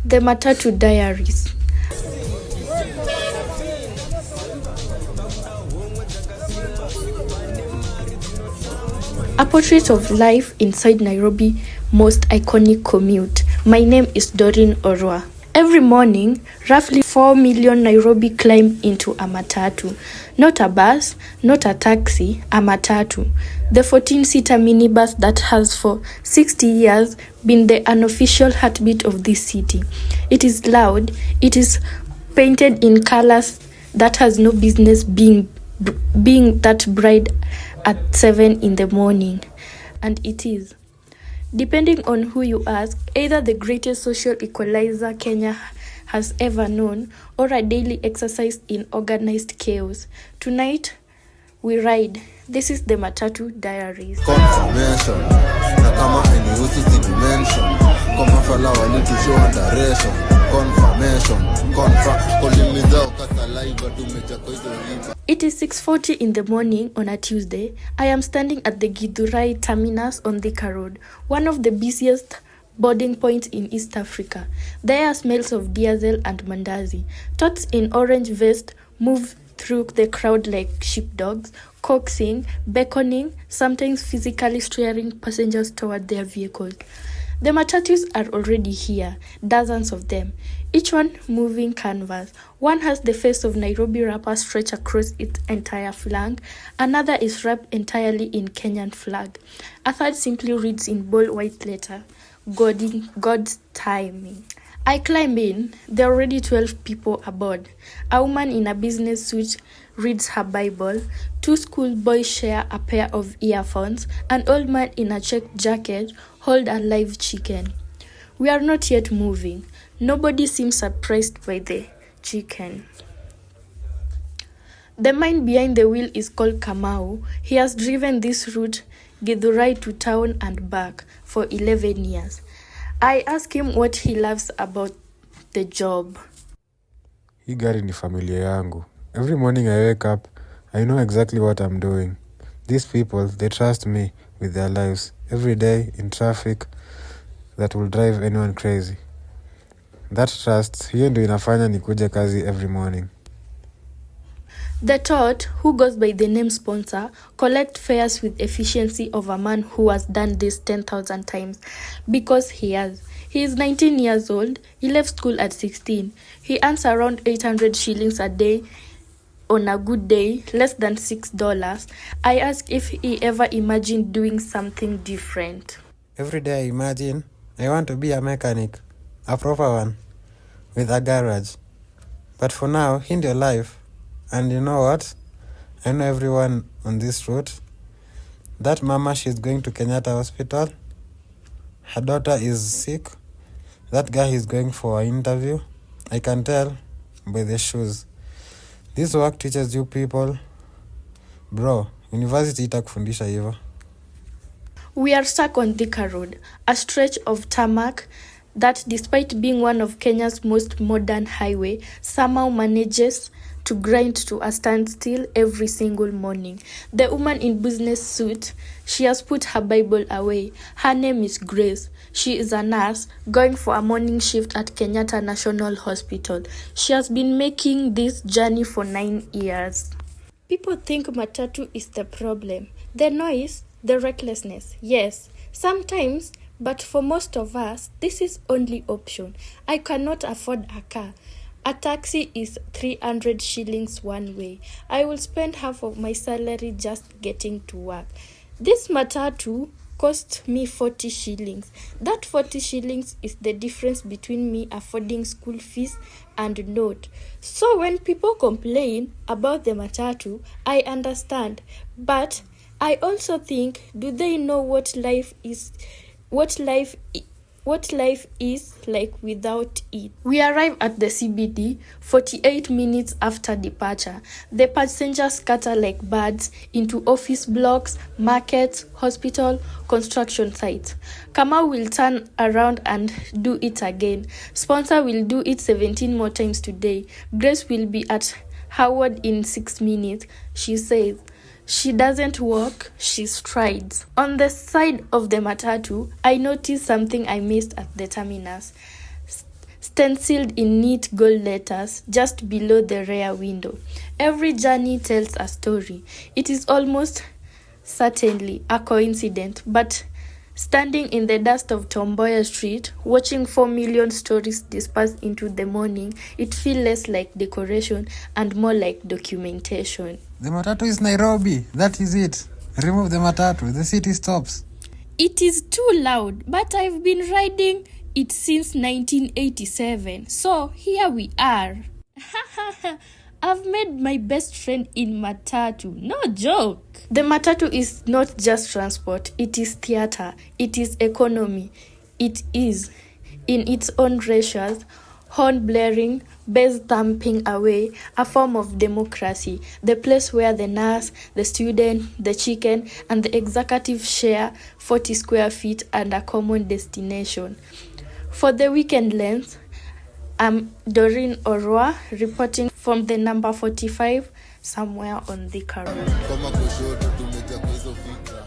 The Matatu Diaries. A portrait of life inside Nairobi's most iconic commute. My name is Doreen Orwa. Every morning, roughly 4 million Nairobi climb into a matatu. Not a bus, not a taxi, a matatu. The 14-seater minibus that has for 60 years been the unofficial heartbeat of this city. It is loud, it is painted in colors that has no business being that bright at 7 in the morning. And it is. Depending on who you ask, either the greatest social equalizer Kenya has ever known or a daily exercise in organized chaos. Tonight, we ride. This is the Matatu Diaries. Confirmation. Nakama enihusu si dimension. Kama fala wali to show direction. Confirmation. Kolimiza ukata live tumecha kwa hizo riba. It is 6:40 in the morning on a Tuesday. I am standing at the Githurai terminus on Thika Road, one of the busiest boarding points in East Africa. There are smells of diesel and mandazi. Tots in orange vest move through the crowd like sheepdogs, coaxing, beckoning, sometimes physically steering passengers toward their vehicles. The matatus are already here, dozens of them, each one moving canvas. One has the face of Nairobi wrapper stretched across its entire flank. Another is wrapped entirely in Kenyan flag. A third simply reads in bold white letter, God's timing. I climb in. There are already 12 people aboard. A woman in a business suit reads her Bible. 2 schoolboys share a pair of earphones. An old man in a checked jacket holds a live chicken. We are not yet moving. Nobody seems surprised by the chicken. The man behind the wheel is called Kamau. He has driven this route, Githurai to town and back, for 11 years. I ask him what he loves about the job. Hii gari ni familia yangu. Every morning I wake up, I know exactly what I'm doing. These people, they trust me with their lives. Every day in traffic that will drive anyone crazy. That trust, hiyo ndio inafanya nikuje kazi every morning. The tot, who goes by the name sponsor, collect fares with efficiency of a man who has done this 10,000 times because he has. He is 19 years old. He left school at 16. He earns around 800 shillings a day on a good day, less than $6. I ask if he ever imagined doing something different. Every day I imagine I want to be a mechanic, a proper one, with a garage. But for now, in your life, and you know what? I know everyone on this route. That mama, she's going to Kenyatta Hospital. Her daughter is sick. That guy is going for an interview. I can tell by the shoes. This work teaches you people. Bro, university itakufundisha hivyo. We are stuck on Thika Road, a stretch of tarmac that, despite being one of Kenya's most modern highway, somehow manages to grind to a standstill every single morning. The woman in business suit, she has put her Bible away. Her name is Grace. She is a nurse going for a morning shift at Kenyatta National Hospital. She has been making this journey for 9 years. People think Matatu is the problem. The noise, the recklessness, yes, sometimes, but for most of us, this is only option. I cannot afford a car. A taxi is 300 shillings one way. I will spend half of my salary just getting to work. This Matatu cost me 40 shillings. That 40 shillings is the difference between me affording school fees and not. So when people complain about the Matatu, I understand. But I also think, do they know what life is like without it? We arrive at the CBD 48 minutes after departure. The passengers scatter like birds into office blocks, markets, hospital, construction sites. Kamau will turn around and do it again. Sponsor will do it 17 more times today. Grace will be at Howard in 6 minutes, she says. She doesn't walk, she strides. On the side of the Matatu, I noticed something I missed at the terminus. stenciled in neat gold letters just below the rear window. Every journey tells a story. It is almost certainly a coincidence, but standing in the dust of Tomboya Street, watching 4 million stories dispersed into the morning, it feels less like decoration and more like documentation. The Matatu is Nairobi. That is it. Remove the Matatu. The city stops. It is too loud, but I've been riding it since 1987. So here we are. I've made my best friend in Matatu. No joke. The Matatu is not just transport. It is theater. It is economy. It is, in its own ratios, horn blaring, bass thumping away, a form of democracy. The place where the nurse, the student, the chicken, and the executive share 40 square feet and a common destination. For the weekend lens, I'm Doreen Orwa reporting from the number 45 somewhere on the Road. Kama kushoto tumeja kwa hizo fikra